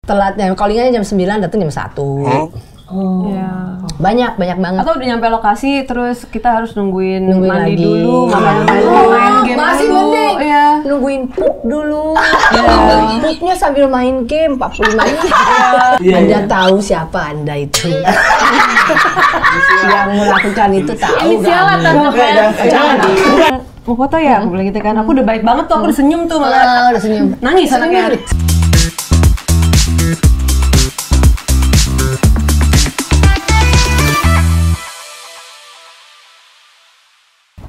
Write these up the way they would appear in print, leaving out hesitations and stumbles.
Telatnya, callingnya jam 9, datang jam 1. Iya. Banyak banget. Atau udah nyampe lokasi, terus kita harus nungguin mandi lagi. dulu, main game masih dulu. mending. Iya. Nungguin pup dulu. Pupnya sambil main game 45 menit. Anda tahu siapa Anda itu? Yang melakukan itu tahu. Inisialan Jangan. Mau foto ya? Aku bilang gitu kan. Aku udah baik banget tuh, aku udah senyum tuh malah. Udah senyum. Nangis anaknya.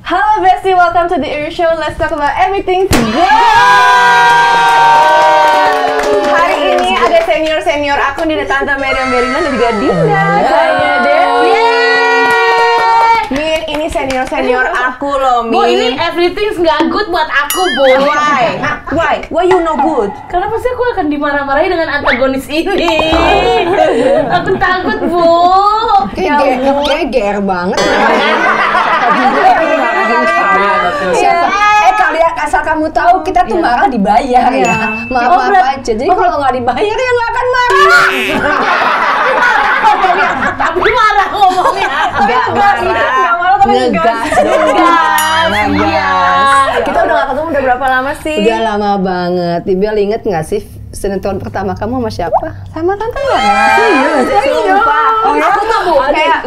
Halo Bestie, welcome to the Ear Show. Let's talk about everything good. Hari ini ada senior aku nih, ada Tante Miriam Berina dan juga Dinda. Saya Dewi. Min, ini senior aku loh, Min. Bu, ini everything's nggak good buat aku, Bu. Why? Why you no good? Karena pasti aku akan dimarah-marahi dengan antagonis ini. Aku takut, Bu. Kayak GR banget. Siapa? Kalian asal kamu tahu kita tuh marah dibayar ya. Maaf aja. Jadi kalau nggak dibayar ya nggak akan marah. Tapi marah ngomongnya. Nggak marah tapi ngegas. Kita udah nggak ketemu udah berapa lama sih? Udah lama banget. Ibel inget nggak sih sinetron pertama kamu sama siapa? Sama Tante Mer. Serius? Aku tuh kayak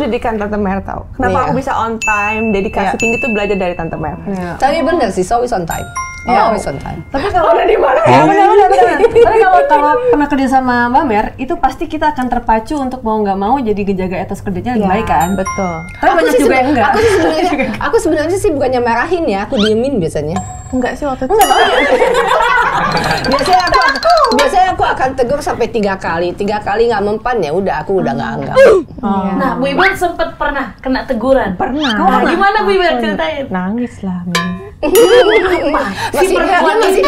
didikan Tante Mer tau. Kenapa aku bisa on time, dedikasi tinggi tuh belajar dari Tante Mer. Tapi bener sih, always on time. Always on time. Tapi kalau udah di mana ya? Benar. Tapi kalau pernah kerja sama Mbak Mer, itu pasti kita akan terpacu untuk mau nggak mau jadi ngejaga etos kerjanya lebih baik kan? Betul. Tapi banyak juga yang enggak. Aku sebenarnya sih bukannya marahin ya, aku diemin biasanya. Enggak sih waktu itu. Biasanya aku akan tegur sampai 3 kali. 3 kali nggak mempan ya udah aku udah nggak anggap. Nah, Bu Iben sempet pernah kena teguran. Pernah. Nah, gimana Bu Iben ceritain? Nangis lah, Min. Masih kamu masih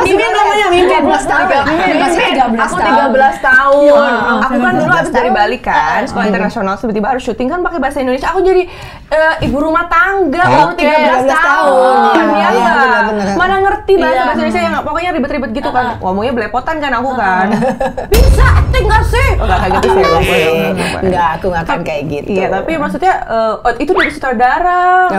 Mimin namanya Mimin 13 tahun. Masih 13 Aku tahun. 13 tahun. Aku kan dulu habis dari Bali kan, sekolah internasional, tiba-tiba harus syuting kan pakai bahasa Indonesia. Aku jadi ibu rumah tangga baru 13 tahun. Iya enggak? Mana ngerti bahasa Indonesia yang pokoknya ribet-ribet gitu kan. Ngomongnya belepotan kan aku kan. Bisa acting nggak sih? Enggak kayak gitu sih. Enggak, aku nggak akan kayak gitu. Iya, tapi maksudnya itu dari sutradara.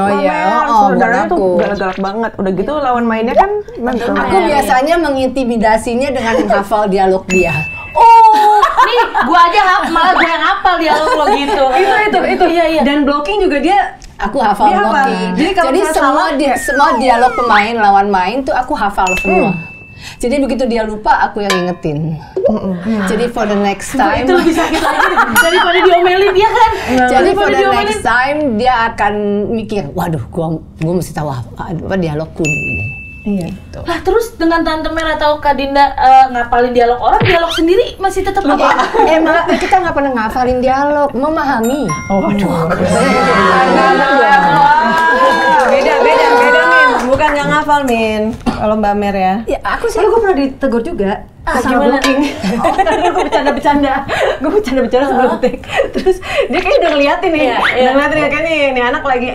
Sutradaranya tuh galak-galak banget. Udah gitu lawan mainnya kan aku biasanya mengintimidasinya dengan menghafal dialog dia. Oh, nih gua aja malah gua yang hafal dialog lo gitu. Itu. Iya. Dan blocking juga dia Aku hafal blocking. Jadi semua dialog pemain lawan main tuh aku hafal semua. Jadi begitu dia lupa, aku yang ingetin. Jadi for the next time itu lebih sakit lagi daripada diomelin dia kan. Jadi for the next time dia akan mikir, waduh, gua mesti tahu apa dialogku ini. Iya. Lah terus dengan Tante Mer atau Kak Dinda ngapalin dialog orang, dialog sendiri masih tetap apa? Kita nggak pernah ngafalin dialog, memahami. Beda Min, bukan nggak ngafal Min. Kalau Mbak Mer ya. Ya aku sih. Gue pernah ditegur juga. Gimana? Gue bercanda sebelum take. Terus dia kayak udah ngeliatin nih. Udah ngeliatin kayaknya nih anak lagi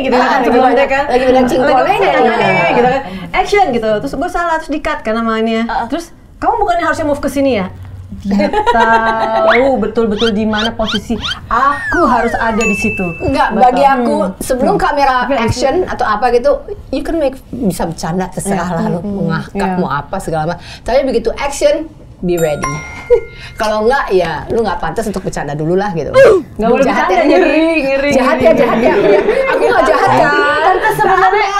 gitu kan. Sebelumnya kan. Lagi bilang cingkolnya gitu kan. Action gitu. Terus gue salah, terus di-cut kan namanya. Terus kamu bukannya harusnya move ke sini ya? Dia tahu betul-betul di mana posisi aku harus ada di situ. Enggak, bagi aku sebelum kamera action atau apa gitu, you can bisa bercanda terserah lah, lu mau ngakak mau apa segala macam. Tapi begitu action, be ready. Kalau enggak ya lu nggak pantas untuk bercanda dulu lah gitu. Nggak boleh bercanda, ngeri. Jahat ya. Aku nggak jahat kan. Tante sebenarnya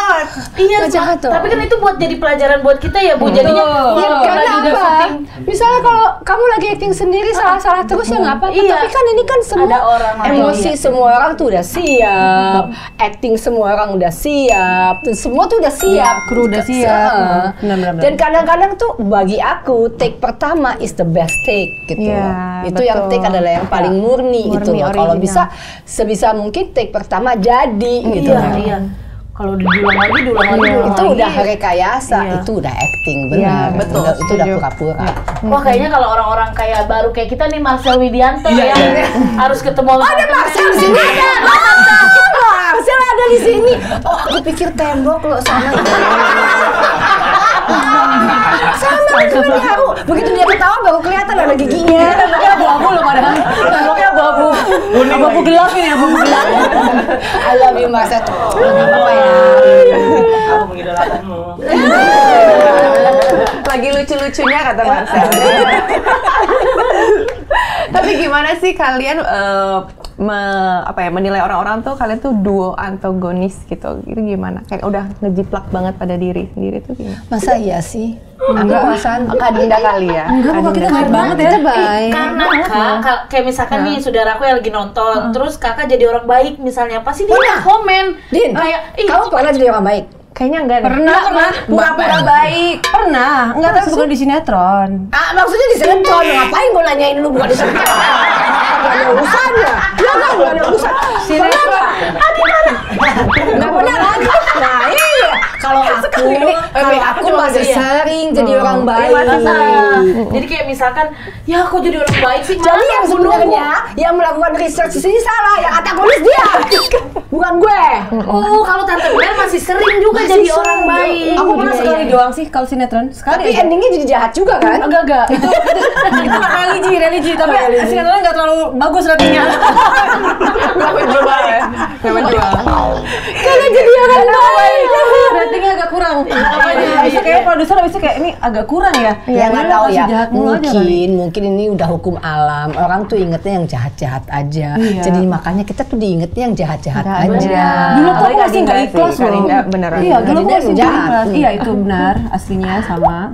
iya, jahat tuh. tapi kan itu buat jadi pelajaran buat kita ya Bu. Jadinya ya, kenapa? Misalnya kalau kamu lagi acting sendiri salah-salah terus ya nggak apa-apa. Tapi kan ini kan semua ada orang emosi semua orang tuh udah siap, acting semua orang udah siap, semua tuh udah siap, kru udah siap. Dan kadang-kadang tuh bagi aku take pertama is the best take gitu. Itu yang take adalah yang paling murni gitu loh. Kalau bisa sebisa mungkin take pertama jadi gitu. Iya. Kalau diulang lagi itu udah rekayasa, itu udah acting benar. Betul. Itu udah pura-pura. Wah, kayaknya kalau orang-orang kayak baru kayak kita nih, Marcel Widianto yang harus ketemu sama Ada Marcel di sini. Marcel ada di sini. Oh, aku pikir tembok loh sana. Sama dengan aku. Begitu dia ketawa baru kelihatan ada giginya. Temboknya abu-abu loh padahal. Temboknya abu-abu. Abu-abu gelap ini, abu-abu gelap. I love you Mas. Nggak apa-apa ya. Aku mengidolakanmu. Lagi lucu-lucunya kata Marcel. Tapi gimana sih kalian menilai orang-orang tuh kalian tuh duo antagonis gitu? Itu gimana? Kayak udah ngejiplak banget pada diri sendiri tuh gimana? Masa iya sih? Enggak, perasaan Kak Dinda kali ya. Enggak, kok kita baik banget ya. Kita baik. Karena Kak, kayak misalkan nih saudaraku yang lagi nonton, terus Kakak jadi orang baik misalnya, pasti dia komen. Din, kayak, kamu pernah jadi orang baik? Kayaknya enggak deh. Pernah. Pura-pura baik. Pernah. Enggak, tapi bukan di sinetron. Maksudnya di sinetron. Ngapain gue nanyain lu bukan di sinetron? Gak ada urusannya. Ya kan, gak ada urusan. Sinetron. Gak pernah lagi. Nah iya. Kalau aku masih sering jadi orang baik. Jadi kayak misalkan, ya kok jadi orang baik sih? Jadi yang sebenarnya yang melakukan research di sini salah, yang antagonis dia, bukan gue. Oh, kalau Tante Mel masih sering juga jadi orang baik. Aku pernah sekali doang sih kalau sinetron. Tapi endingnya jadi jahat juga kan? Enggak. Itu religi. Tapi sinetronnya nggak terlalu bagus ratingnya. Nggak menjual ya. Nggak menjual. Karena jadi orang baik. Ratingnya agak kurang. Bisa kayak produser habis itu kayak ini agak kurang ya. Ya nggak tahu ya. Mungkin Mungkin ini udah hukum alam. Orang tuh ingetnya yang jahat-jahat aja. Jadi makanya kita tuh diingetnya yang jahat-jahat aja. Dulu tuh aku masih nggak ikhlas loh. Beneran. Iya, dulu aku masih nggak jahat. ikhlas. Iya itu benar, aslinya sama.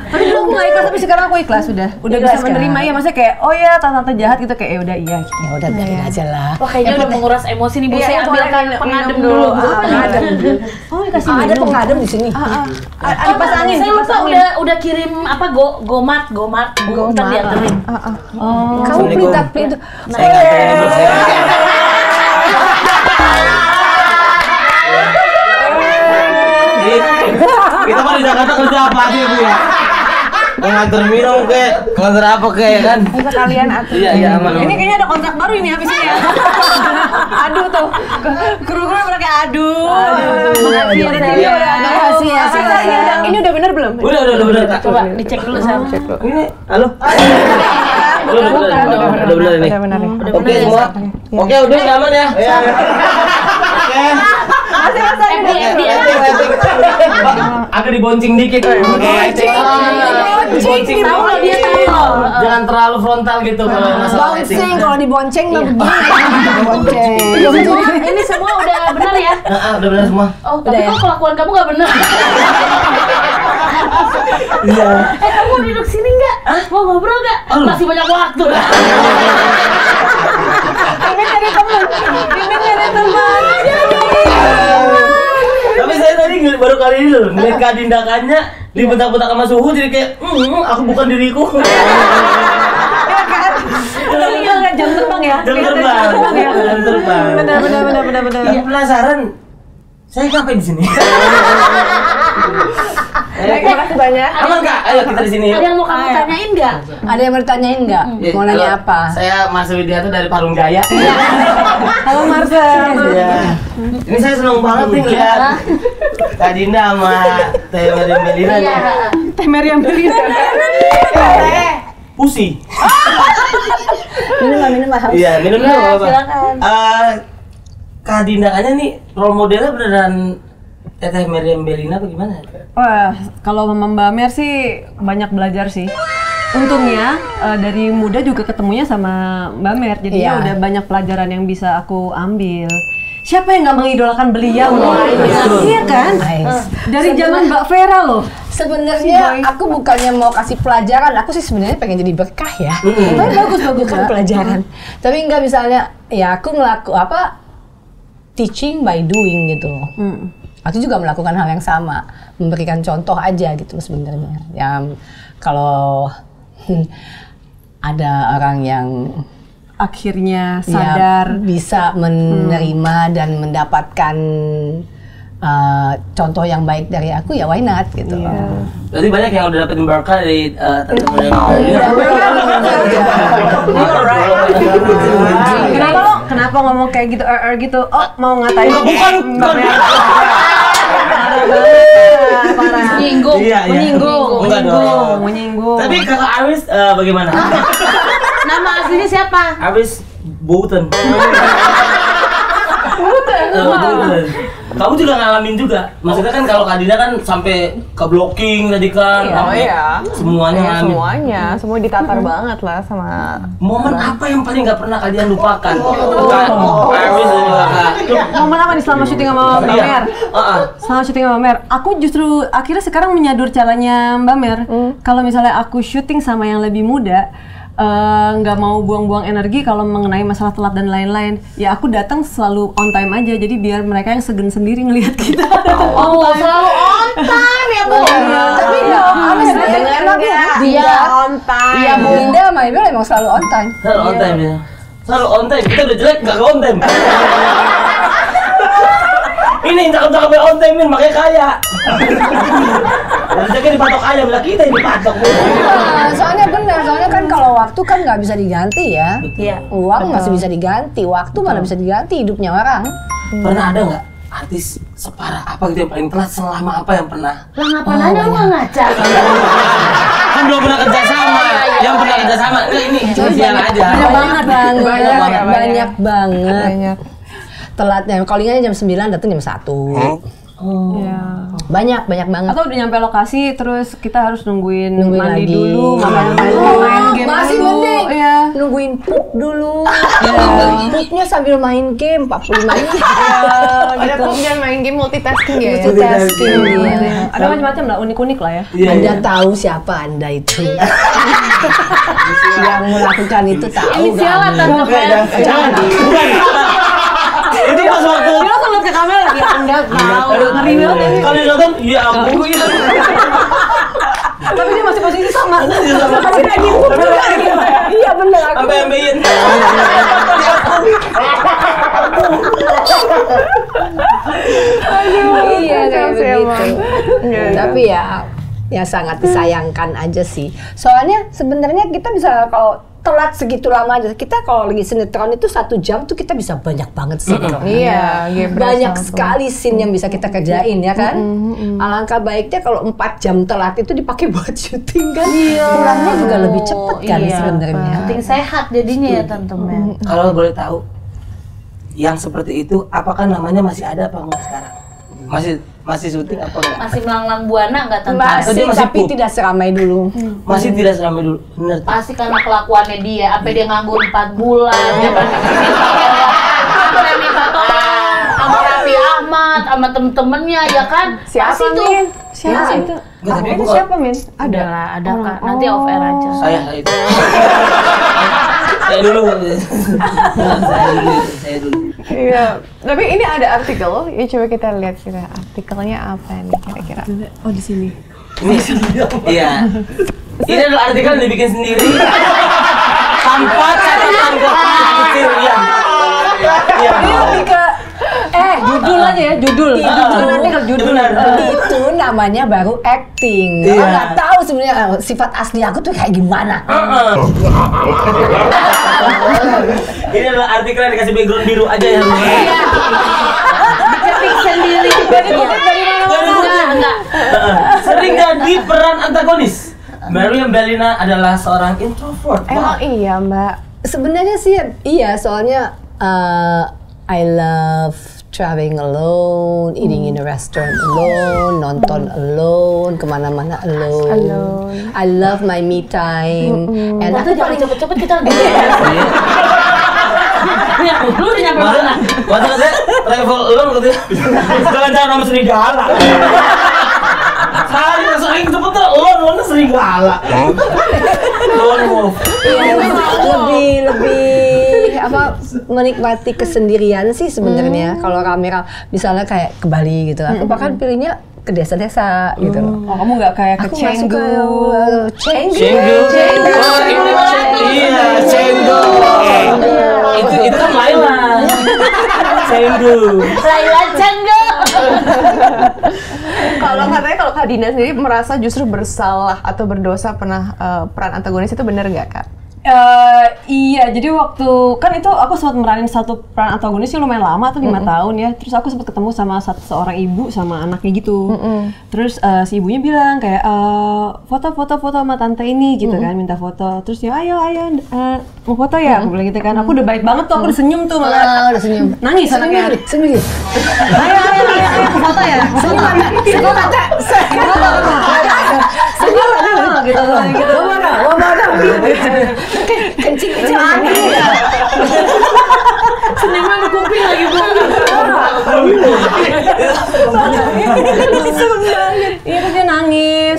Tapi dulu aku nggak ikhlas, tapi sekarang aku ikhlas sudah bisa Ikhlas, menerima kan? ya. Maksudnya kayak oh ya tante jahat gitu kayak ya udah iya. Ya udah biarin aja lah. Wah, kayaknya udah menguras emosi nih, Bu. Saya ambilkan pengadem dulu. Pengadem. Oh dikasih Ada pengadem di sini. kipas angin. Saya lupa udah kirim apa gomat. Ntar dianterin. Kamu pelintak. Saya nggak terima. Kita mah di Jakarta kerja apa aja Bu ya? Nganter minum kayak, nganter apa kayak kan? Bisa kalian atur. Iya aman. Ini kayaknya ada kontrak baru ini habis ini ya. Aduh tuh. Kru-kru pakai aduh. Makasih ya. Ini udah bener belum? Udah Kak. Coba dicek dulu sama. Ini, halo? Udah bener ini. Udah bener nih. Oke semua. Oke udah aman ya. Oke. Agak diboncing dikit. Diboncing. Tahu lah dia tahu. Jangan terlalu frontal gitu kalau masalah Bouncing, setting. kalau dibonceng mah begini. Bonceng. Ini semua udah benar ya? Udah benar semua. Oh, tapi kok kelakuan kamu nggak benar? Iya. Kamu duduk sini nggak? Mau ngobrol nggak? Masih banyak waktu. Tapi saya tadi baru kali ini loh ngeliat keadindakannya dibentak-bentak sama suhu jadi kayak aku bukan diriku. Iya kan jam terbang ya. Jam terbang. Benar. Tapi penasaran saya ngapain di sini? Terima kasih banyak. Aman Kak, ayo kita di sini. Ada yang mau kamu tanyain nggak? Ada yang mau ditanyain nggak? Mau nanya apa? Saya Marcel Widianto dari Parung Jaya. Halo Marcel. Iya. Ini saya seneng banget nih lihat Kak Dinda sama Teh Meriam Belina. Teh Meriam Belina. Pusi. Minum lah. Iya, minum dulu Bapak. Silakan. Kak Dinda kayaknya nih role modelnya beneran Teteh Meriam Belina apa gimana? Wah, kalau Mama Mbak Mer sih banyak belajar sih. Untungnya dari muda juga ketemunya sama Mbak Mer, jadinya udah banyak pelajaran yang bisa aku ambil. Siapa yang nggak mengidolakan beliau? Iya kan? Dari zaman Mbak Vera loh. Sebenarnya aku bukannya mau kasih pelajaran, aku sih sebenarnya pengen jadi berkah ya. Tapi bagus Bukan pelajaran. Tapi enggak misalnya ya aku teaching by doing gitu loh. Aku juga melakukan hal yang sama, memberikan contoh aja gitu sebenarnya. Yang kalau ada orang yang akhirnya sadar bisa menerima dan mendapatkan contoh yang baik dari aku ya why not gitu. Berarti banyak yang udah dapetin berkah dari teman-teman Kenapa ngomong kayak gitu gitu? Oh, mau ngatain bukan. Menyinggung. Menyinggung. Tapi Kakak Aris bagaimana? Nama aslinya siapa? Aris Bouten. Bouten. Kamu juga ngalamin juga. Maksudnya kan kalau Kak Dinda kan sampai ke blocking tadi kan. Semuanya ngalamin. Semua ditatar banget lah sama. Momen apa yang paling nggak pernah kalian lupakan? Aris dan juga Kak. Momen apa nih selama syuting sama Mbak Mer? Selama syuting sama Mbak Mer, aku justru akhirnya sekarang menyadur caranya Mbak Mer. Kalau misalnya aku syuting sama yang lebih muda, nggak mau buang-buang energi kalau mengenai masalah telat dan lain-lain. Ya aku datang selalu on time aja, jadi biar mereka yang segan sendiri ngelihat kita. Selalu on time ya Bu. Tapi Aris Dia on time. Iya, Bu Dinda sama Ibu emang selalu on time. Selalu on time ya. Selalu on time. Kita udah jelek nggak on time. Ini yang cakep-cakepnya on time makanya kaya. Rezeki dipatok ayam lah, kita yang dipatok. Soalnya benar, soalnya kan kalau waktu kan nggak bisa diganti ya. Iya. Uang masih bisa diganti, waktu mana bisa diganti hidupnya orang. Pernah ada nggak artis separah apa gitu yang paling telat selama apa yang pernah? Lah ngapain ada mah ngaca? Kan belum pernah kerja sama. Yang pernah kerja sama ini siang aja. Banyak banget. Telatnya, callingannya jam 9, datang jam 1. Banyak banget. Atau udah nyampe lokasi terus kita harus nungguin mandi lagi. dulu, main game Masih dulu. mending nungguin pup dulu. Pupnya sambil main game 45 menit. Ada jangan main game multitasking ya. Multitasking. Ada macam-macam lah, unik-unik lah ya. Anda tahu siapa Anda itu? Yang melakukan itu tahu. Inisial atau Jangan. Itu pas waktu Dia langsung lihat ke kamera lagi, Anda tahu. Ngeri banget ya. kalau nonton, ya ampun gitu. Tapi dia masih posisi sama. Masih lagi pup. Iya bener aku. Sampai ambein. Iya kayak begitu. Tapi ya sangat disayangkan aja sih. Soalnya sebenarnya kita bisa kalau telat segitu lama aja. Kita kalau lagi sinetron itu 1 jam tuh kita bisa banyak banget sinkron. Iya, banyak sekali scene yang bisa kita kerjain ya kan. Alangkah baiknya kalau 4 jam telat itu dipakai buat syuting kan. Pulangnya juga lebih cepet kan sebenarnya. Penting sehat jadinya ya teman-teman. Kalau boleh tahu, yang seperti itu apakah namanya masih ada apa enggak sekarang? Masih syuting apa enggak? Masih melanglang buana nggak tante? Masih, Masih tapi pup. tidak seramai dulu. Masih tidak seramai dulu. Bener. Pasti karena kelakuannya dia, sampai dia nganggur 4 bulan, dia pernah minta tolong sama Raffi Ahmad, sama temen-temennya ya kan? Siapa Pasti tuh. Min? Siapa itu? Tapi Itu siapa, Min? Ada lah, ada Kak. Nanti off air aja. Saya itu. Saya dulu. Saya dulu. Iya. Tapi ini ada artikel, ya coba kita lihat kita artikelnya apa nih kira-kira. Oh, di sini. Iya. Ini adalah artikel yang dibikin sendiri. Tanpa catatan kecil ya. Ini lebih ke judul aja ya, judul. Bukan artikel, judul. Itu namanya baru acting. Orang nggak tahu sebenarnya sifat asli aku tuh kayak gimana. Ini adalah artikel yang dikasih background biru aja ya. Diketik sendiri. Dari mana? Enggak. Sering jadi peran antagonis. Mariam Bellina adalah seorang introvert. Emang iya Mbak. Sebenarnya sih iya, soalnya I love traveling alone, eating in a restaurant alone, nonton alone, kemana-mana alone. I love my me time. And Tante jangan cepet-cepet kita. Lu udah nyampe mana? Waktu saya travel alone gitu. Jalan-jalan sama serigala. Saya sering cepet tuh alone serigala. Lone wolf. lebih apa menikmati kesendirian sih sebenarnya. Kalau kamera misalnya kayak ke Bali gitu, aku bahkan pilihnya ke desa-desa gitu. Oh, kamu nggak kayak ke Cenggu? Cenggu. Iya, Cenggu. Itu kan Laila. Same bro. Laila Cangga. Kalau katanya kalau Kak Dinda sendiri merasa justru bersalah atau berdosa pernah peran antagonis itu benar nggak Kak? Iya, jadi waktu kan itu aku sempat meranin satu peran antagonis yang lumayan lama tuh 5 tahun ya. Terus aku sempat ketemu sama seorang ibu sama anaknya gitu. Terus si ibunya bilang kayak foto sama tante ini gitu kan, minta foto. Terus ya ayo mau foto ya, aku bilang gitu kan. Aku udah baik banget tuh, aku udah senyum tuh malah. Udah senyum. Nangis anaknya. Senyum. Ayo foto ya. Senyum mata. Senyum gitu. Kencing Senyumnya di kuping lagi Bu. Iya terus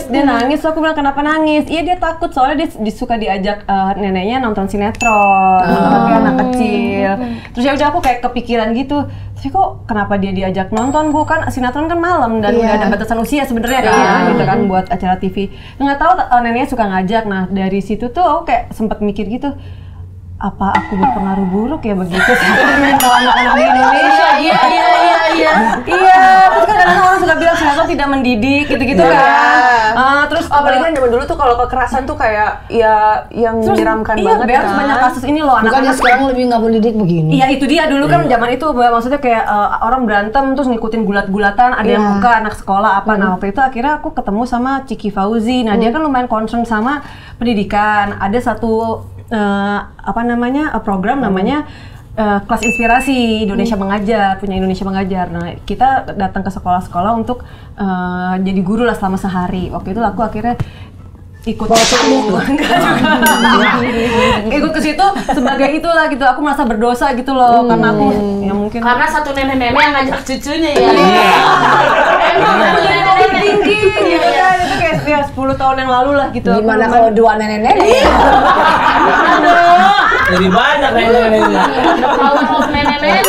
dia nangis, so aku bilang kenapa nangis? Iya dia takut soalnya dia suka diajak neneknya nonton sinetron, tapi anak kecil. Terus ya udah aku kayak kepikiran gitu. Tapi kok kenapa dia diajak nonton Bu? Kan sinetron kan malam dan udah ada batasan usia sebenarnya kan, gitu kan buat acara TV. Nggak tahu neneknya suka ngajak. Nah dari situ tuh aku kayak sempat mikir gitu. Apa aku berpengaruh buruk ya begitu sama mental anak-anak di Indonesia? Iya. Iya, terus kan kadang orang suka bilang sinetron tidak mendidik gitu-gitu kan. Terus apalagi kan zaman dulu tuh kalau kekerasan tuh kayak ya yang menyeramkan banget kan. kan. Banyak kasus ini loh Bukannya anak-anak sekarang lebih nggak mendidik begini. Iya itu dia dulu kan zaman itu maksudnya kayak orang berantem terus ngikutin gulat-gulatan, ada yang buka anak sekolah apa. Nah waktu itu akhirnya aku ketemu sama Ciki Fauzi. Nah dia kan lumayan concern sama pendidikan. Ada satu program namanya kelas inspirasi Indonesia Mengajar, punya Indonesia Mengajar. Nah kita datang ke sekolah-sekolah untuk jadi guru lah selama sehari. Waktu itu aku akhirnya ikut ikut ke situ sebagai itulah gitu. Aku merasa berdosa gitu loh karena aku ya mungkin Karena satu nenek-nenek yang ngajak cucunya ya. Emang punya nenek tinggi. Iya, itu kayak ya 10 tahun yang lalu lah gitu. Gimana kalau 2 nenek-nenek? Jadi banyak nenek-neneknya. Power of nenek-nenek.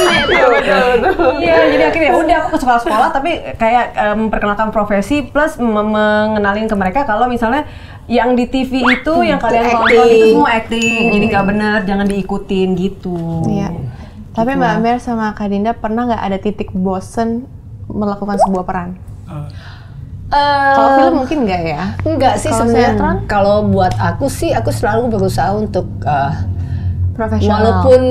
Iya, jadi akhirnya udah aku ke sekolah-sekolah tapi kayak memperkenalkan profesi plus mengenalin ke mereka kalau misalnya yang di TV itu yang kalian tonton itu semua acting, jadi nggak benar, jangan diikutin gitu. Iya. Tapi Mbak Mer sama Kak Dinda pernah nggak ada titik bosen melakukan sebuah peran? Kalau film mungkin nggak ya? Enggak sih Kalau sebenarnya. sinetron? Kalau buat aku sih, aku selalu berusaha untuk Profesional. walaupun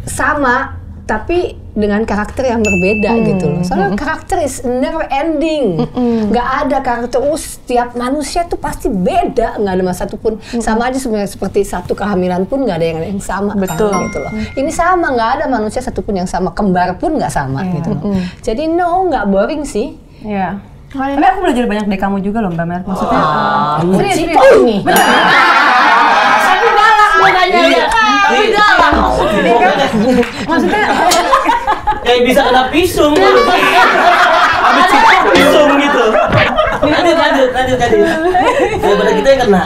sama, tapi dengan karakter yang berbeda gitu loh. Soalnya karakter is never ending. Nggak ada karakter, setiap manusia tuh pasti beda, nggak ada masa satupun. Sama aja sebenarnya seperti satu kehamilan pun nggak ada yang sama. Betul. Kan, gitu loh. Ini sama, nggak ada manusia satupun yang sama. Kembar pun nggak sama gitu loh. Jadi nggak boring sih. Iya. Tapi aku belajar banyak dari kamu juga loh Mbak Mer. Maksudnya serius ini. Tapi galak mukanya dia. Tapi galak. Maksudnya Kayak bisa kena pisung. Habis cipok pisung gitu. Lanjut. Daripada kita yang kena.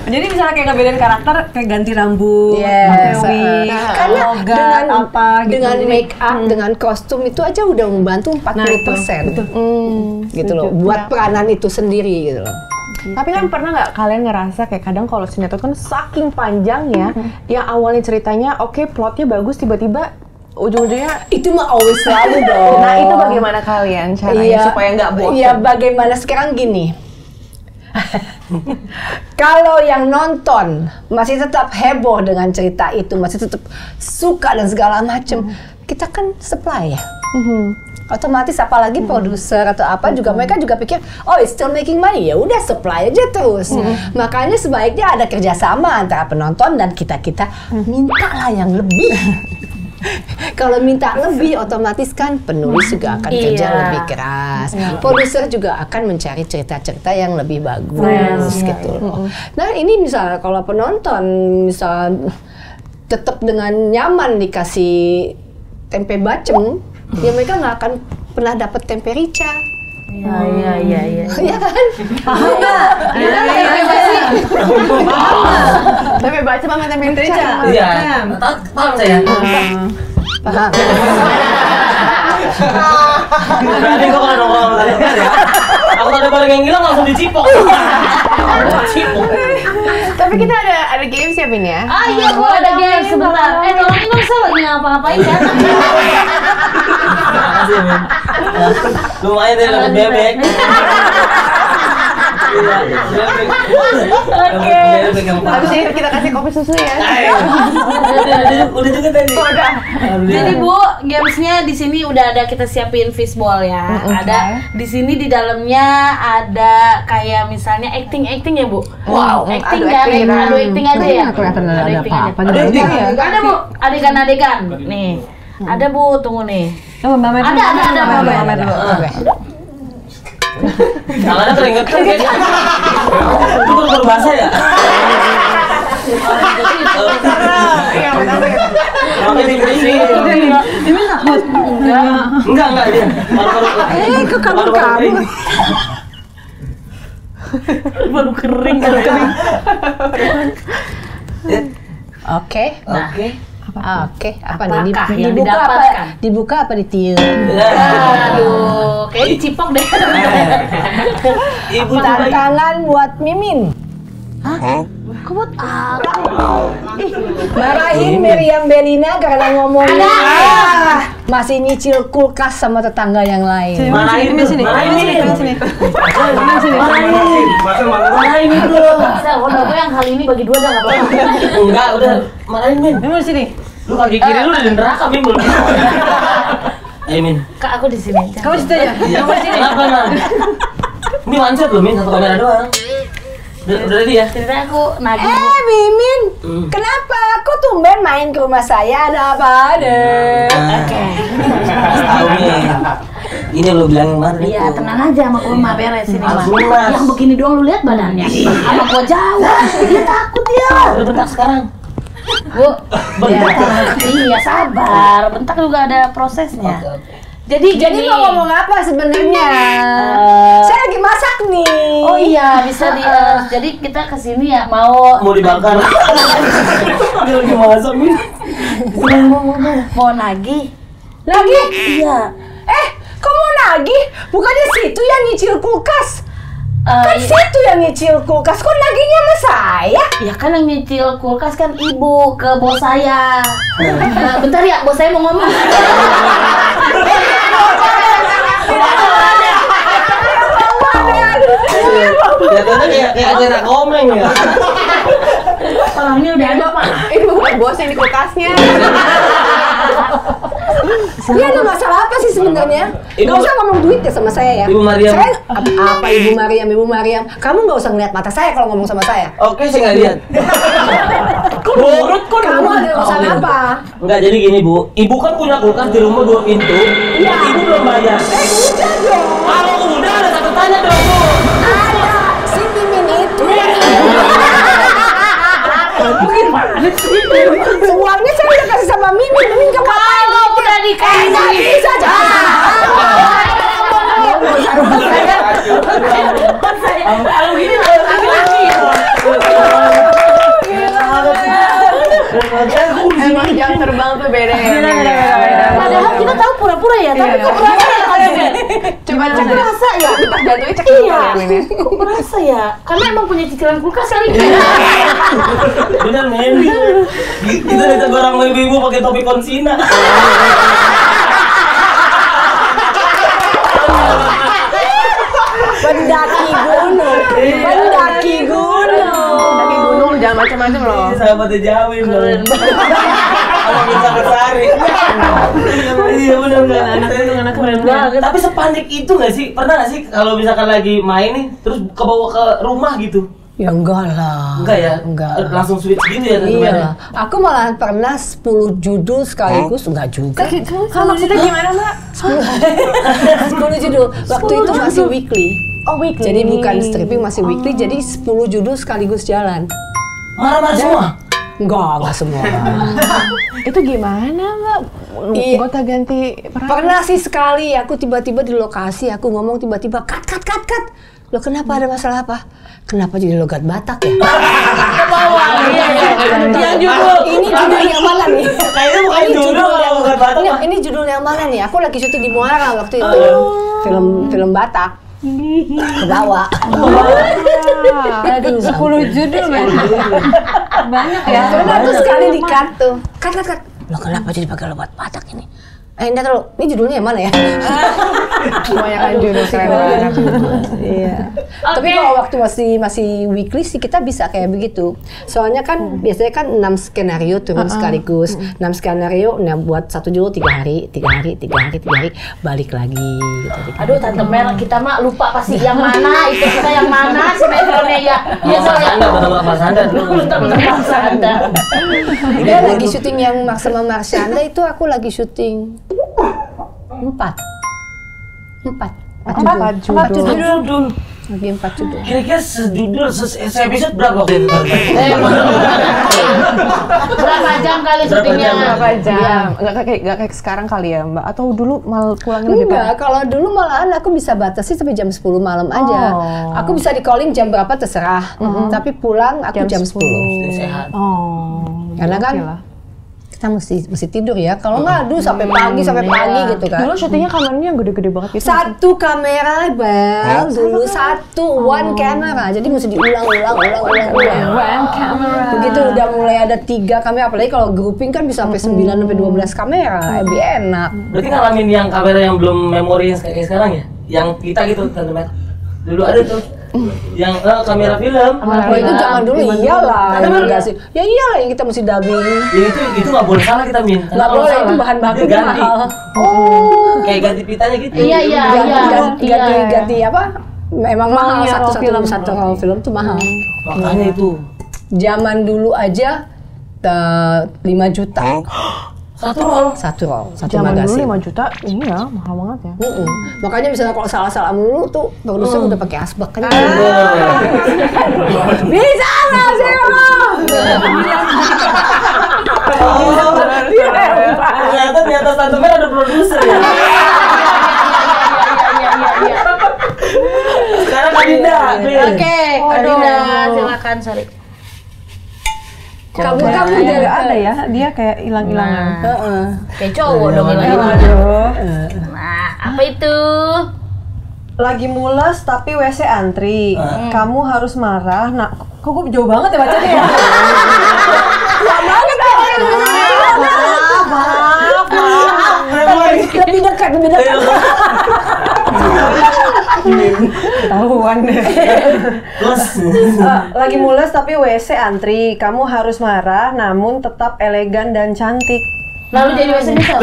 jadi misalnya kayak ngebedain karakter kayak ganti rambut, pakai wig, Karena logat, dengan apa gitu. dengan Jadi, make up, dengan kostum itu aja udah membantu 40%. Gitu loh, buat peranan itu sendiri gitu loh. Tapi kan pernah nggak kalian ngerasa kayak kadang kalau sinetron kan saking panjangnya, yang awalnya ceritanya oke, plotnya bagus, tiba-tiba ujung-ujungnya Itu mah always selalu dong. Nah itu bagaimana kalian caranya supaya nggak bosan? Iya, bagaimana sekarang gini. Kalau yang nonton masih tetap heboh dengan cerita itu, masih tetap suka dan segala macem, kita kan supply ya. Otomatis apalagi produser atau apa juga mereka juga pikir, oh it's still making money, ya udah supply aja terus. Makanya sebaiknya ada kerjasama antara penonton dan kita mintalah yang lebih. Kalau minta lebih, otomatis kan penulis juga akan kerja lebih keras. Produser juga akan mencari cerita-cerita yang lebih bagus gitu loh. Nah ini misalnya kalau penonton misal tetap dengan nyaman dikasih tempe bacem, ya mereka nggak akan pernah dapat tempe rica. Iya. Iya kan? paham nggak? Tempe baca sama tempe rica. Iya. Paham saya. Paham. Berarti kok kalau nongkrong sama kalian ya. Aku ada barang yang hilang langsung dicipok. Cipok. Tapi kita ada games ya, Min ya? Ah iya Bu, ada game sebentar. Tolongin dong, saya lagi ngapa-ngapain kan? Makasih, Min. Lumayan deh, dapat bebek. Oke. Habis ini kita kasih kopi susu ya. Udah juga tadi. Jadi Bu, gamesnya di sini udah ada kita siapin fishball ya. Ada di sini di dalamnya ada kayak misalnya acting ya Bu. Wow, Acting adu kan? acting. Adu acting aja ya. Kelihatan ada Acting aja. apa-apa. Ada Bu, adegan-adegan. Nih. Ada Bu, tunggu nih. Oh, Mbak Mer. Ada Mbak Mer dulu. Tangannya keringetan kayaknya. Itu baru basah ya? Makanya di sini. Ini takut. Enggak dia. Ke kamar kamu. Baru kering. Oke. Oke. Oke, apa nih? Apakah yang Dibuka didapatkan? apa? Dibuka apa ditiup? Aduh, kayak dicipok deh. Ibu Tantangan buat Mimin. Kebut Marahin Meriam Belina karena ngomongin masih nyicil kulkas sama tetangga yang lain. Marahin Ini sini. Marahin Sini. Marahin itu. Kalau yang kali ini bagi dua dah nggak apa-apa. Enggak, udah marahin Min. Ini di sini. Lu kaki kiri lu udah di neraka Min belum. Ayo Min. Kak, aku di sini aja. Kamu di situ aja. Kamu di sini. Kenapa Nan? Ini one shot loh Min, satu kamera doang. Udah ready ya? Ceritanya aku nagih. Mimin, kenapa kok tumben main ke rumah saya? Ada apa deh? Oke. Tahu nih. Ini lo bilang kemarin Iya, itu. tenang aja sama Kurma beres ini mah. Lunas. Yang begini doang lu lihat badannya. Sama gua jauh. Dia takut dia. Udah bentak sekarang. Bu, iya sabar. Bentar juga ada prosesnya. Oke. Jadi Mau ngomong apa sebenarnya? Saya lagi masak nih. Oh iya, bisa di jadi kita kesini ya mau Dibakar. Dia lagi masak Min. mau nagih. Lagi? Iya. Kok mau nagih? Bukannya situ yang nyicil kulkas? Kan Iya. situ yang nyicil kulkas. Kok nagihnya sama saya? Ya kan yang nyicil kulkas kan ibu ke bos saya. Bentar ya, bos saya mau ngomong. Kelihatannya kayak acara komeng ya. Orangnya udah ada Pak. Ini bukan bos yang di kulkasnya. Ini ada masalah apa sih sebenarnya? Ibu- Gak usah ngomong duit ya sama saya ya. Ibu Mariam. Saya apa Ibu Mariam? Kamu gak usah ngeliat mata saya kalau ngomong sama saya. Oke, saya nggak lihat. Kamu ada urusan apa? Enggak, jadi gini Bu. Ibu kan punya kulkas di rumah 2 pintu. Iya. Ibu belum bayar. Udah dong. Kalau udah ada satu tanya dong Bu. Ada si Mimin itu. Gimana sih? Uangnya saya udah kasih sama Mimin. Mimin gak ngapain? Kalau udah dikasih. Nggak bisa jangan. Kalau gini lagi. Emang jam terbang tuh beda ya. Padahal kita tahu pura-pura ya, tapi kok berasa ya kalian? Coba cek. Berasa ya? Pas jatuhnya cek Iya, dulu ya, Min ya. kok berasa ya? Karena emang punya cicilan kulkas kali. Bener men. Itu ditegur orang ibu-ibu pakai topi konsina. Pendaki gunung. Daki gunung jangan macam-macam loh. Sahabatnya Jawin loh. Kalau bisa kesari. Iya benar. Keren banget. Tapi sepanik itu nggak sih? Pernah nggak sih kalau misalkan lagi main nih, terus kebawa ke rumah gitu? Ya enggak lah. Enggak ya? Enggak. Langsung switch gitu ya? Iya lah. Aku malah pernah 10 judul sekaligus, enggak juga. Kalau maksudnya gimana, Mbak? 10 judul. Waktu itu masih weekly. Oh, weekly. Jadi bukan stripping, masih weekly. Jadi 10 judul sekaligus jalan. Marah-marah semua? Enggak semua. Itu gimana, Mbak? Iya. Gonta ganti peran. Pernah sih sekali aku tiba-tiba di lokasi, aku ngomong tiba-tiba cut. Loh kenapa, ada masalah apa? Kenapa jadi logat Batak ya? Ke bawah. Yang judul. Ini judul yang mana nih? Kayaknya bukan Ini judul judul kalau yang bukan Batak. Ini judul yang mana nih? Aku lagi syuting di Muara waktu itu. Film Batak. ke bawah. Aduh, 10 judul banyak ya. Karena tuh sekali di-cut tuh. Cut. Loh kenapa jadi pakai lebat Batak ini? Enggak terlalu. Ini judulnya yang mana ya? Kebanyakan judul keren. Iya. Tapi kalau waktu masih weekly sih kita bisa kayak begitu. Soalnya kan biasanya kan 6 skenario turun sekaligus. 6 skenario buat satu judul 3 hari, balik lagi gitu. Aduh, Tante Mel, kita mah lupa pasti yang mana, itu kita yang mana sinetronnya ya. Iya, Marsanda dulu. Marsanda. Dia lagi syuting yang sama Marsyanda itu aku lagi syuting 4 judul. Lagi 4 judul. Kira-kira sejudul episode berapa waktu itu? Berapa jam kali syutingnya? Berapa jam? Nggak kayak sekarang kali ya Mbak? Atau dulu malah pulangnya lebih Enggak, kalau dulu malahan aku bisa batasi sampai jam 10 malam aja. Aku bisa di calling jam berapa terserah. Tapi pulang aku jam 10. Sehat. Karena kan kita mesti tidur ya. Kalau nggak, aduh sampai pagi gitu kan. Dulu syutingnya kameranya yang gede-gede banget gitu. Satu kamera, Bel. Dulu one kamera. Jadi mesti diulang. One camera. Begitu udah mulai ada 3 kamera, apalagi kalau grouping kan bisa sampai 9 sampai 12 kamera. Lebih enak. Berarti ngalamin yang kamera yang belum memori yang kayak sekarang ya? Yang kita gitu, Tante Mel. Dulu ada tuh yang kamera film. Oh itu zaman dulu iyalah. Enggak sih. Ya iyalah yang kita mesti dubbing. Ya itu nggak boleh salah kita Min. Nggak boleh, itu bahan bakunya mahal. Kayak ganti pitanya gitu. Iya. Ganti apa? Memang mahal satu film tuh mahal. Makanya itu. Zaman dulu aja 5 juta. Satu roll. Satu Zaman magasin. dulu 5 juta, iya mahal banget ya. Makanya misalnya kalau salah-salah melulu tuh produser udah pakai asbak kan. Bisa nggak sih lo? Ternyata di atas Tante Mel ada produser ya. Sekarang Adinda. Oke, Adinda, silakan Sari. Kamu Dia ada ya, dia kayak hilang-hilangan. Kayak cowok dong ini. Nah, apa itu? Lagi mules tapi WC antri. Kamu harus marah. Nah, kok gue jauh banget ya bacanya ya? Lebih dekat. Tahuan deh. Plus. Lagi mules tapi WC antri. Kamu harus marah namun tetap elegan dan cantik. Lalu jadi WC bisa.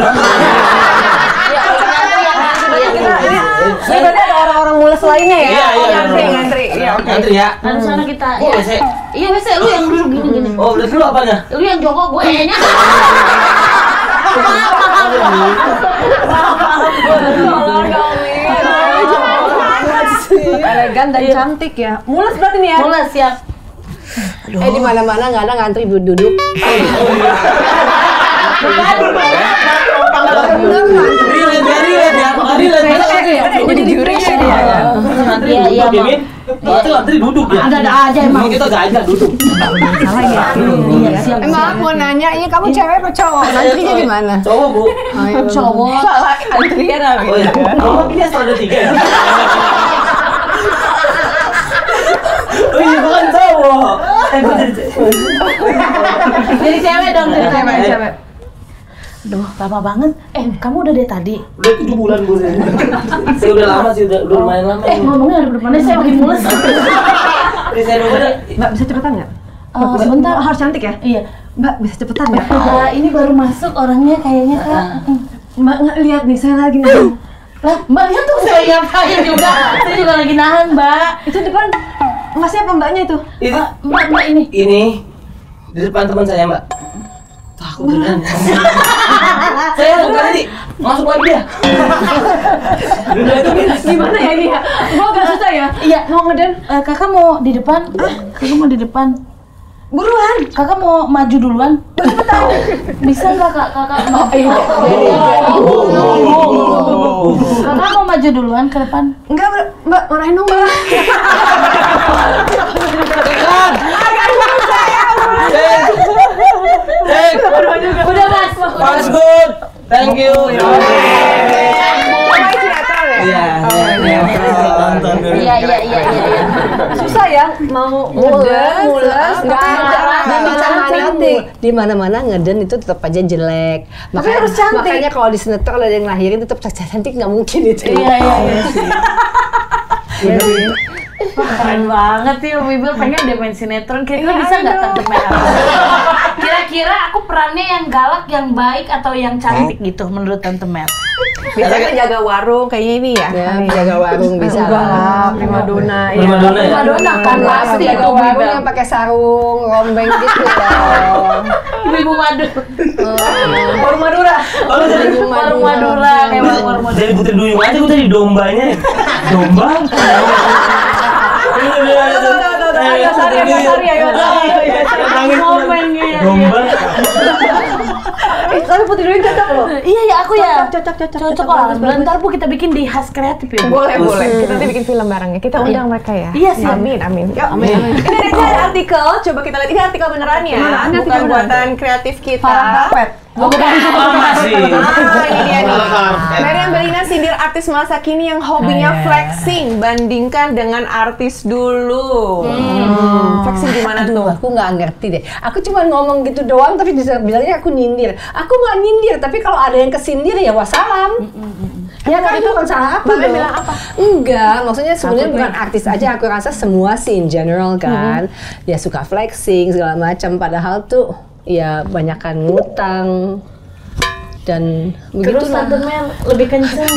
Ini berarti ada orang-orang mules lainnya ya? Iya. Ngantri. Iya, oke. Ngantri ya. Nah, di sana kita. Oh, WC. Iya, WC lu yang duduk gini. Oh, berarti lu apanya? Lu yang jongkok, gue nya. Elegan dan cantik ya. Mules berarti nih ya? Mulai siap. Di mana-mana nggak ada ngantri duduk. Jadi juri ya. Iya. Itu ngantri duduk ya. Ada aja emang. Kita gajah duduk. Salah ya? Iya, siap. Emang aku mau nanya, ini kamu cewek apa cowok? Nantrinya di mana? Cowok Bu. Cowok. Salah antrian Oh iya. Kamu pilih ada 3 ya? Oh iya bukan cowok. Jadi cewek dong, jadi cewek. Duh, lama banget. Kamu udah dari tadi? Udah 7 bulan Bu. Saya udah lama sih, udah lumayan lama. Ngomongnya ada depannya saya makin mules. Ini saya udah. Mbak bisa cepetan nggak? Sebentar. Harus cantik ya? Iya. Mbak bisa cepetan nggak? Ini baru masuk orangnya kayaknya Kak. Mbak nggak lihat nih, saya lagi nih. Lah, Mbak lihat tuh saya ngapain juga. Saya juga lagi nahan, Mbak. Itu depan masnya apa mbaknya itu? Mbak ini. Ini di depan teman saya Mbak. Takut kan? Saya tadi masuk lagi dia. Gimana ya ini ya? Gua agak susah ya. Iya. Mau ngeden? Kakak mau di depan? Kakak mau di depan? Buruan. Kakak mau maju duluan? Bisa nggak kakak? Kakak mau maju duluan ke depan? Enggak, Mbak, marahin dong, Mbak. Udah Mas. Mas good. Thank you. Iya. Iya. Susah ya mau mules, nggak ada. cantik. Di mana-mana ngeden itu tetap aja jelek. Makanya harus cantik. Makanya kalau di sinetron ada yang lahirin tetap cantik, nggak mungkin itu. Iya sih. Keren banget sih Om Ibil, pengen dia main sinetron. Kira-kira bisa nggak Tante Mer? Kira-kira aku perannya yang galak, yang baik, atau yang cantik gitu menurut Tante Mer? Bisa jaga warung kayaknya ini ya. Ya, jaga warung bisa lah. Primadona. Primadona kan pasti jaga itu warung Bibel. yang pakai sarung rombeng gitu loh. Ibu Madu. Warung Madura. Warung Madura kayak warung Madura. Jadi Putri Duyung aja gue tadi dombanya. Domba. Domba. Tapi Putri Duyung cocok loh. Iya aku ya. Cocok Cocok lah. Bentar Bu, kita bikin di Khas Kreatif ya. Boleh. Kita nanti bikin film barengnya. Kita undang mereka ya. Iya sih. Amin. Yuk. Amin. Ini ada artikel. Coba kita lihat. Ini artikel benerannya. Bukan buatan kreatif kita. Masih. Ini dia nih. Meriam Bellina sindir artis masa kini yang hobinya flexing bandingkan dengan artis dulu. Flexing gimana Aduh, tuh? aku nggak ngerti deh. Aku cuma ngomong gitu doang, tapi bilangnya aku nyindir. Aku nggak nyindir, tapi kalau ada yang kesindir ya wassalam. Ya kan itu kan salah aku dong. bilang apa? Enggak, maksudnya sebenarnya bukan artis aja. Aku rasa semua sih in general kan. Dia suka flexing segala macam. Padahal tuh ya banyakan ngutang dan begitu Terus Tante Mer lebih kenceng.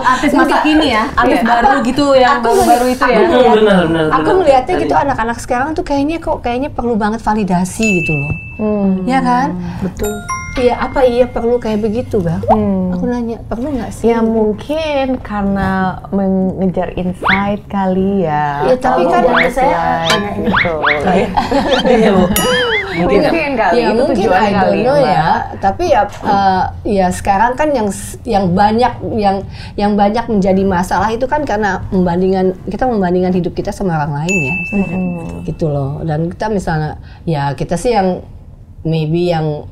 Artis masa kini ya, artis baru gitu yang baru itu ya. Benar. Aku melihatnya gitu anak-anak sekarang tuh kayaknya perlu banget validasi gitu loh. Ya kan? Betul. Iya, apa iya perlu kayak begitu, Bang? Aku nanya, perlu nggak sih? Ya mungkin karena mengejar insight kali ya. Ya, tapi kan saya gitu. Iya, Bu. Mungkin kali Ya itu mungkin tujuan I don't kali. know Mbak. ya. Tapi ya ya sekarang kan yang banyak menjadi masalah itu kan karena kita membandingkan hidup kita sama orang lain ya. Gitu loh. Dan kita misalnya ya kita sih yang maybe yang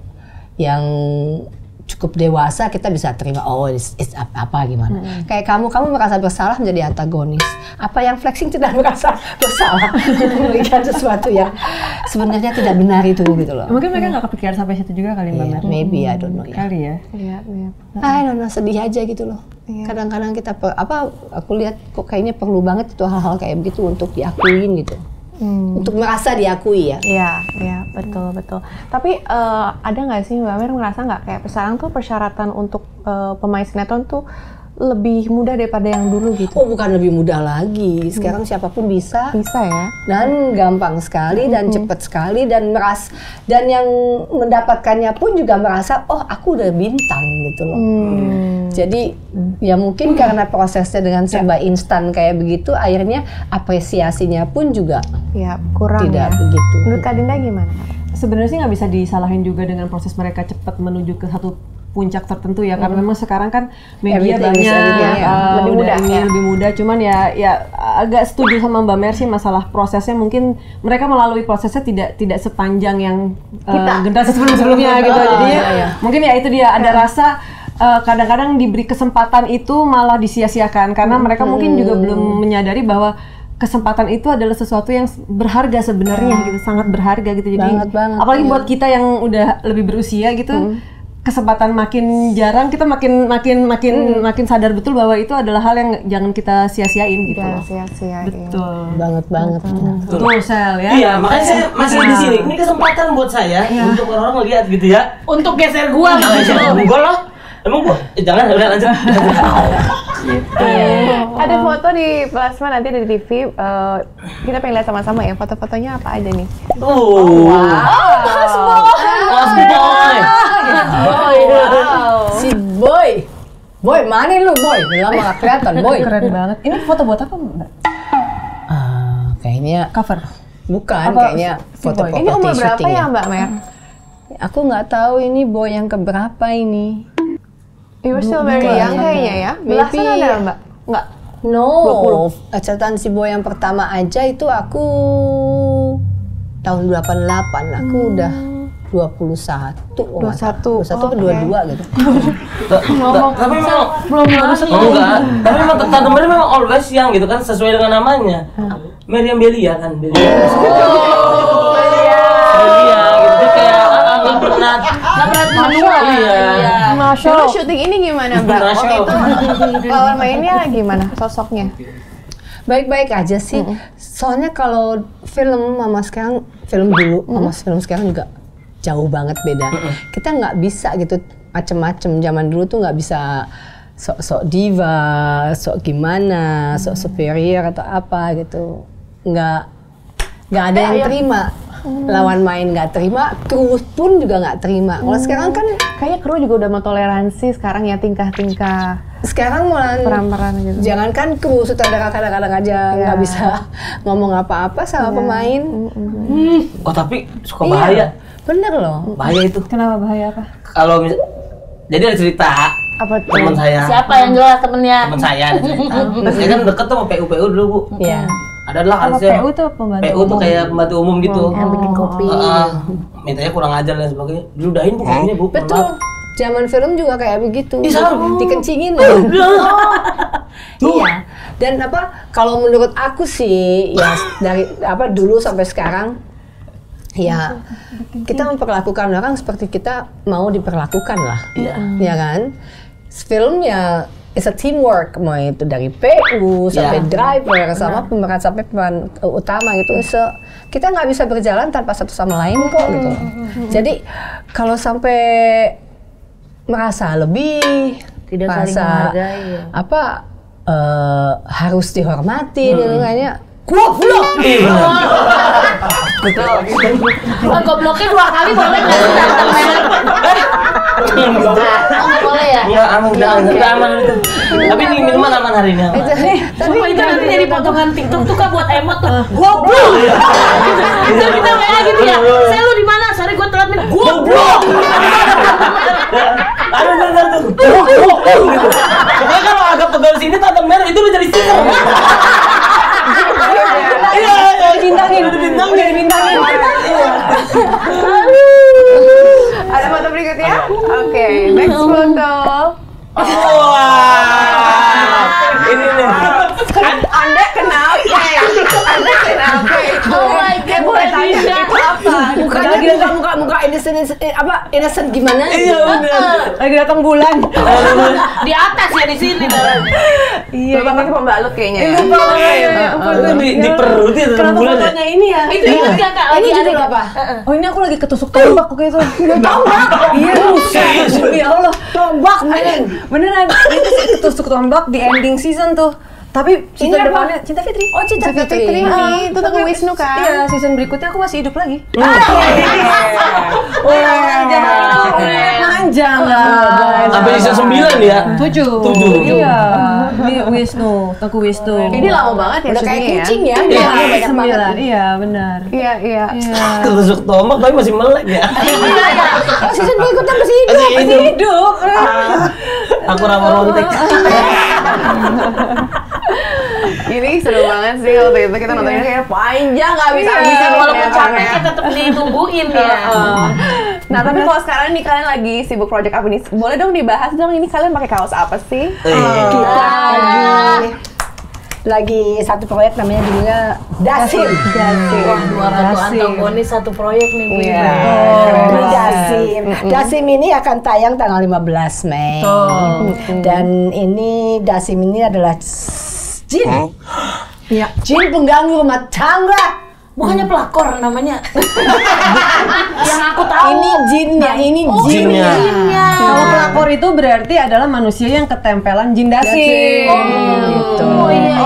cukup dewasa kita bisa terima it's apa gimana. Kayak kamu merasa bersalah menjadi antagonis. Apa yang flexing tidak merasa bersalah memberikan sesuatu yang sebenarnya tidak benar itu gitu loh. Mungkin mereka nggak kepikiran sampai situ juga kali Mbak Mer. Maybe I don't know ya. Kali ya. Iya. I don't know, sedih aja gitu loh. Kadang-kadang kita aku lihat kok kayaknya perlu banget itu hal-hal kayak begitu untuk diakuin gitu. Untuk merasa diakui ya. Iya, betul. Tapi ada nggak sih Mbak Mer merasa nggak kayak sekarang tuh persyaratan untuk pemain sinetron tuh lebih mudah daripada yang dulu gitu? Oh, bukan lebih mudah lagi. Sekarang siapapun bisa. Bisa ya? Dan gampang sekali dan cepat sekali dan yang mendapatkannya pun juga merasa oh aku udah bintang gitu loh. Jadi ya mungkin karena prosesnya dengan serba instan kayak begitu akhirnya apresiasinya pun juga Ya, kurang tidak ya. begitu. Menurut Kak Dinda gimana? Sebenarnya sih nggak bisa disalahin juga dengan proses mereka cepat menuju ke satu puncak tertentu ya, karena memang sekarang kan media Everything is banyak, everything, ya. Lebih mudah, ya. lebih mudah. Cuman ya agak setuju sama Mbak Mer sih masalah prosesnya. Mungkin mereka melalui prosesnya tidak sepanjang yang generasi sebelumnya gitu. Jadi mungkin ya itu dia ada rasa kadang-kadang diberi kesempatan itu malah disia-siakan karena mereka mungkin juga belum menyadari bahwa kesempatan itu adalah sesuatu yang berharga sebenarnya gitu, sangat berharga gitu. Jadi Banget, apalagi buat kita yang udah lebih berusia gitu, kesempatan makin jarang, kita makin sadar betul bahwa itu adalah hal yang jangan kita sia-siain gitu. Jangan sia-sia. Betul. banget. Betul, Sel ya. Iya, makanya saya masih di sini. Ini kesempatan buat saya untuk orang-orang lihat gitu ya. Untuk geser gua Enggak loh. Emang gua jangan udah lanjut. Ada foto di plasma nanti ada di TV. Kita pengen lihat sama-sama ya foto-fotonya apa aja nih. Si Boy mana lu Boy? Lama gak kelihatan Boy. Keren banget. Ini foto buat apa, Mbak? Kayaknya Cover. bukan, Apa kayaknya si foto Boy? Ini umur berapa syuting ya Mbak Mer? Aku nggak tahu ini Boy yang keberapa ini. You were still very young kayaknya ya. Belasan Maybe. ada Mbak? Enggak. No, catatan si Boy yang pertama aja itu aku tahun 88, aku udah 21 atau 22 gitu. Tapi memang belum enggak. Tapi memang Tante Mary memang always young gitu kan, sesuai dengan namanya. Meriam Belia kan, Belia. Belia gitu kayak nggak pernah tua. Iya. Dulu syuting ini gimana, Mbak? Waktu itu lawan mainnya gimana sosoknya? Baik-baik aja sih. Soalnya kalau film sama sekarang, film dulu sama film sekarang juga jauh banget beda. Kita nggak bisa gitu macem-macem. Zaman dulu tuh nggak bisa sok-sok diva, sok gimana, sok superior atau apa gitu. Nggak ada yang terima. Lawan main nggak terima, kru pun juga nggak terima. Kalau sekarang kan kayaknya kru juga udah mau toleransi sekarang ya, tingkah-tingkah. Sekarang malah peran-peran gitu. Jangankan kru, sutradara kadang-kadang aja nggak bisa ngomong apa-apa sama pemain. Oh tapi suka bahaya. Bener loh. Bahaya itu. Kenapa bahaya apa? Kalau jadi ada cerita teman saya. Siapa yang jelas temennya? Teman saya ada cerita. Saya kan deket tuh sama PU dulu, Bu. Iya. Adalah harusnya PU tuh pembantu PU tuh kayak pembantu umum gitu. Yang bikin kopi. Mintanya kurang ajar dan sebagainya. Diludahin Bu kopinya, Bu. Betul. Zaman film juga kayak begitu. Dikencingin. Iya. Dan kalau menurut aku sih ya dari dulu sampai sekarang ya kita memperlakukan orang seperti kita mau diperlakukan lah. Ya kan? Film ya it's a teamwork, mau itu dari PU sampai driver sama pemeran sampai pemeran utama gitu. So, kita nggak bisa berjalan tanpa satu sama lain kok gitu. Jadi kalau sampai merasa lebih, tidak merasa saling menghargai, harus dihormati gitu kayaknya. Goblok! Betul. Gobloknya 2 kali boleh nggak sih? Boleh ya? Enggak aman itu. Tapi ini minuman aman hari ini. Tapi itu nanti jadi potongan TikTok tuh Kak buat emot tuh. Goblok! Kita WA gitu ya. Saya lu di mana? Sorry gue telat nih. Goblok! Aduh, pokoknya kalau agak pegal sini Tante Mary itu udah jadi stiker. Iya, dibintangin. Ada foto berikutnya? Oke, next foto. Ini nih. Anda kenal Oh my God, boleh tanya itu apa? Muka innocent gimana? Iya benar. Lagi datang bulan. di atas ya di sini. Iya, pakai pembalut kayaknya. Di perut itu bulan ya. Fotonya ini ya. Itu ingat gak Kak? Lagi ada apa? Oh ini aku lagi ketusuk tombak kok itu. Tombak? Iya, serius. Ya Allah, tombak beneran. Itu sih ketusuk tombak di ending season tuh. Tapi season depannya Cinta Fitri. Oh, Cinta Fitri. Itu Tengku Wisnu kan? Iya, season berikutnya aku masih hidup lagi. Panjang lah. Sampai season 9 ya? 7. 7. Iya. Di Wisnu, Tengku Wisnu. Ini lama banget ya Udah kayak syutingnya kucing ya. Iya, Banyak banget. 9. Iya, benar. Iya. Ketusuk tombak tapi masih melek ya. Season berikutnya masih hidup. Aku rontek. Ini seru banget sih waktu itu kita nontonnya kayak panjang nggak bisa habisin Walaupun capeknya tetap ditungguin ya. Nah tapi kalau sekarang nih kalian lagi sibuk project apa nih? Boleh dong dibahas dong ini kalian pakai kaos apa sih? Kita lagi satu proyek namanya judulnya Dasim. Wah, 200 antagonis satu proyek nih Bu. Dasim. Dasim ini akan tayang tanggal 15 Mei. Dan ini Dasim ini adalah jin. Jin pengganggu rumah tangga. Bukannya pelakor namanya. Yang aku tahu. Ini jinnya, ini jinnya. Kalau pelakor itu berarti adalah manusia yang ketempelan jin Dasim. Gitu. Oh iya.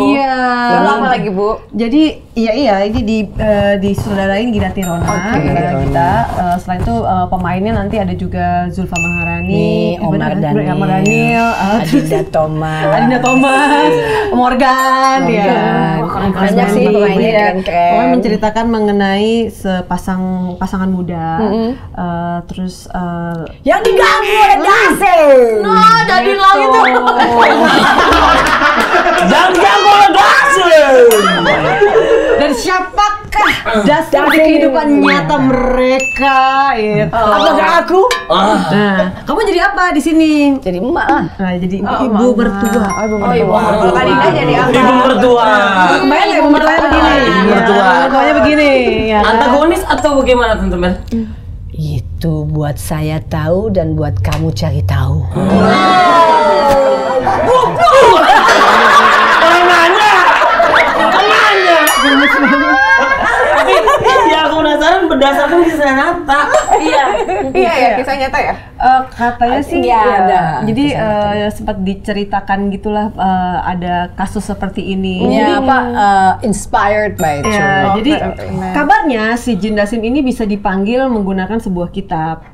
Iya. Lalu apa lagi Bu? Jadi iya ini disutradarain Gina Tirona. Kita selain itu pemainnya nanti ada juga Zulfa Maharani, Omar Daniel, Adinda Thomas, Morgan, ya. Banyak sih pemainnya keren-keren. Pokoknya menceritakan mengenai pasangan muda, terus yang diganggu oleh Dasim. Nah, jadi lagi tuh. Jang-jang kalau Dasim. Dan siapakah Dasim di kehidupan nyata mereka? Apakah aku? Nah, kamu jadi apa di sini? Jadi emak lah. Nah, jadi ibu mertua. Kalau Kadinda jadi apa? Ibu mertua. Kebayang nggak ibu mertuanya begini? Ibu mertua. Mertuanya begini. Ya. Antagonis atau bagaimana teman-teman? Itu buat saya tahu dan buat kamu cari tahu. Tapi ya aku penasaran berdasarkan kisah nyata. Iya ya, kisah nyata ya. Katanya sih Iya, ada. Jadi sempat diceritakan gitulah ada kasus seperti ini. Ini apa? Inspired by Ya, true. jadi kabarnya si Jin Dasim ini bisa dipanggil menggunakan sebuah kitab.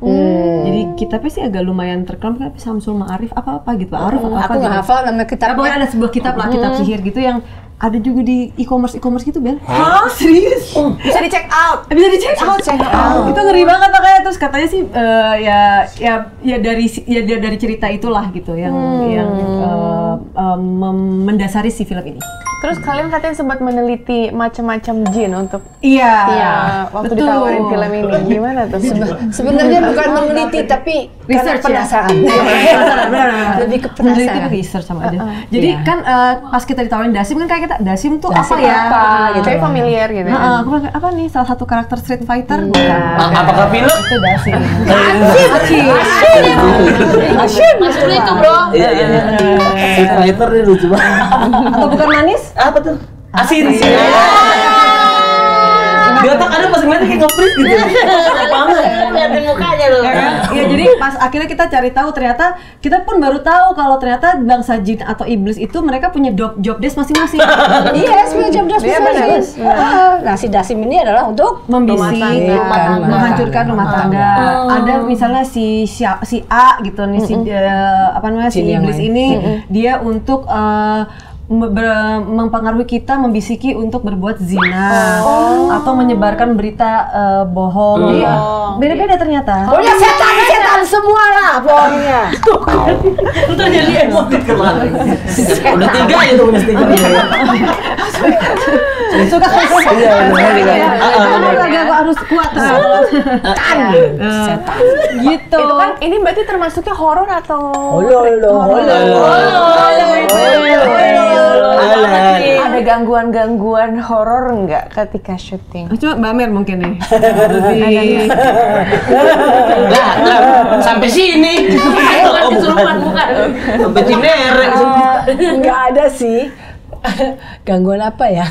Jadi kitabnya sih agak lumayan terkenal, kayak Samsul Ma'arif apa gitu. Arif apa Aku nggak gitu. hafal nama kitabnya. Pokoknya ada sebuah kitab lah, kitab sihir gitu yang ada juga di e-commerce gitu, Bel. Hah? Serius? Bisa dicek out. Bisa dicek out. Itu ngeri banget makanya, terus katanya sih ya dari cerita itulah gitu yang mendasari si film ini. Terus kalian katanya sempat meneliti macam-macam jin untuk Iya, waktu betul. ditawarin film ini. Gimana tuh? Sebenarnya bukan meneliti tapi karena Research ya? penasaran. Benar. Lebih ke Meneliti penasaran. research sama aja. Jadi kan pas kita ditawarin Dasim kan kayak kita Dasim tuh Dasim apa ya? apa, gitu. Saya familiar gitu. Aku bilang kayak, apa nih salah satu karakter Street Fighter? Apakah film? Itu Dasim. Maksud lu itu bro? Iya. Street Fighter ini lucu banget. Atau bukan manis? Apa tuh? Asin. Di otak ada pas ngeliatnya kayak nge-freeze gitu. Banget. Liatin mukanya lu. Ya jadi pas akhirnya kita cari tahu ternyata kita pun baru tahu kalau ternyata bangsa jin atau iblis itu mereka punya job desk masing-masing. Iya, sebenarnya jam Iya, benar. Nah, si Dasim ini adalah untuk Membisik, Rumah tangga. menghancurkan rumah tangga. Ada misalnya si A gitu nih si si Jin yang iblis lain. ini dia untuk mempengaruhi kita, membisiki untuk berbuat zina atau menyebarkan berita bohong. Jadi beda-beda ternyata. pokoknya setan semua lah pokoknya. Udah jadi emosi kemarin. Udah 3 ya tuh udah 3. Suka agak harus kuat Setan. gitu. Itu kan ini berarti termasuknya horor atau ada gangguan-gangguan horor nggak ketika syuting? Coba Mbak Mer mungkin nih. Lah, sampai sini. Kesurupan bukan? Sampai Cinere. Nggak ada sih. Gangguan apa ya?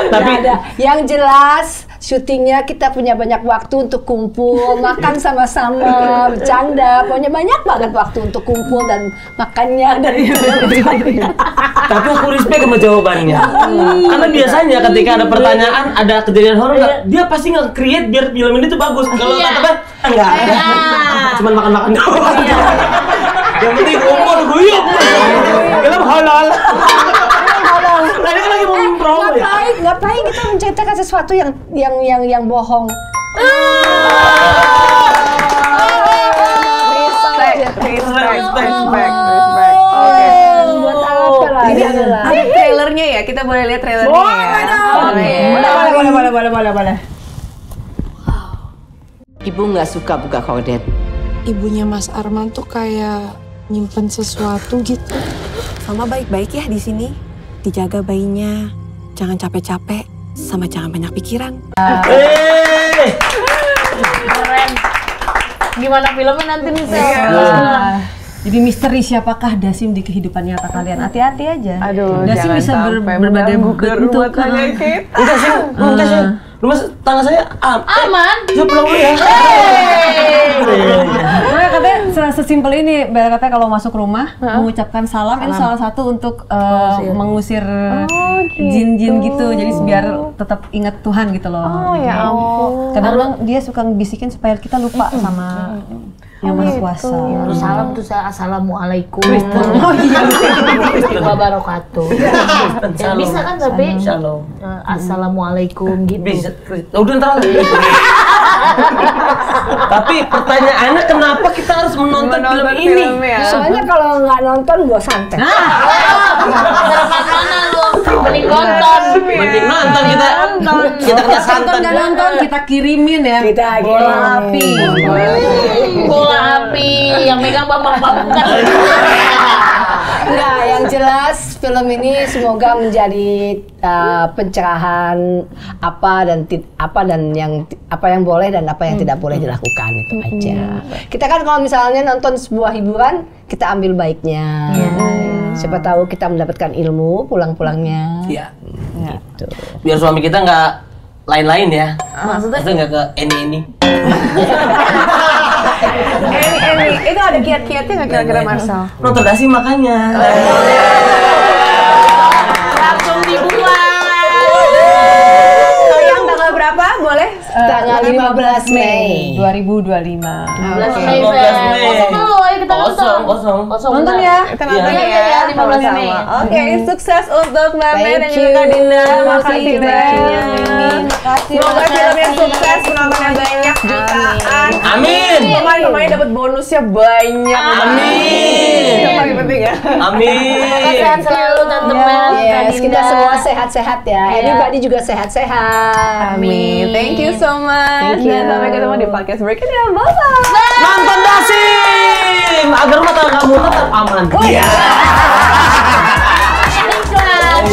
Tapi Nggak ada. Yang jelas syutingnya kita punya banyak waktu untuk kumpul, makan sama-sama, bercanda. Pokoknya banyak banget waktu untuk kumpul dan makannya dan Tapi aku respect sama jawabannya. Karena biasanya ketika ada pertanyaan, ada kejadian horor, dia pasti nge-create biar film ini tuh bagus. Kalau kata enggak. Cuman makan-makan doang. Yang penting umur guyup. Film halal. Tadi kan lagi mau promo ya. Ngapain kita menceritakan sesuatu yang bohong? Respect. Oke. Buat apa lah? Ini ada trailernya ya, kita boleh lihat trailernya ya. Boleh. Ibu nggak suka buka kordet. Ibunya Mas Arman tuh kayak nyimpen sesuatu gitu. Sama baik-baik ya di sini. Dijaga bayinya, jangan capek-capek, sama jangan banyak pikiran. Keren. Gimana filmnya nanti nih, Sel? Jadi misteri siapakah Dasim di kehidupan nyata kalian? Hati-hati aja. Aduh, Dasim jangan bisa sampai berbagai mengganggu ke bentuk. rumah tangga kita. Enggak sih. Rumah tangga saya Aman. Saya pulang dulu ya. Nah, katanya sesimpel ini, katanya kalau masuk rumah mengucapkan salam itu salah satu untuk mengusir jin-jin gitu. Jadi biar tetap ingat Tuhan gitu loh. Oh ya ampun. Kadang-kadang dia suka bisikin supaya kita lupa sama Yang Maha Kuasa. Terus salam tuh saya assalamualaikum. Oh iya. Wabarakatuh. Ya, bisa kan tapi Shalom. Assalamualaikum gitu. Bisa. Udah ntar lagi. Tapi pertanyaannya kenapa kita harus menonton film ini? Soalnya kalau nggak nonton gue santai. Mana lu? Mending nonton. Mending nonton kita. Kita kena santan. Nggak nonton kita kirimin ya. Kita bola api. Bola api yang megang bapak-bapak. Enggak, yang jelas film ini semoga menjadi pencerahan apa yang boleh dan apa yang tidak boleh dilakukan, itu aja. Kita kan kalau misalnya nonton sebuah hiburan, kita ambil baiknya. Siapa tahu kita mendapatkan ilmu pulang-pulangnya. Iya. Gitu. Biar suami kita nggak lain-lain ya. Maksudnya nggak ke ini. Itu ada kiat-kiatnya nggak kira-kira Marcel? Nonton gak sih makanya. langsung dibuat. Yang tanggal berapa? Boleh? Tanggal 15 Mei 2025. 15 Mei. Kosong dulu, ayo kita nonton. Kosong. Nonton ya. Kita nonton Iya, ya. 15 Mei. Oke, sukses untuk Mbak Mei dan Thank juga Kak you. Dinda. Makasih Makasih banyak. Semoga filmnya sukses, penontonnya banyak jutaan. Amin. Pemain-pemainnya dapat bonusnya banyak. Amin. Yang paling penting ya. Amin. Sehat selalu Tante Mel. Yes, kita semua sehat-sehat ya. Everybody juga sehat-sehat. Amin. Thank you so much. Thank you. Dan sampai ketemu di podcast berikutnya. Bye-bye. Nonton Dasim agar rumah tangga kamu tetap aman. Iya. Iklan.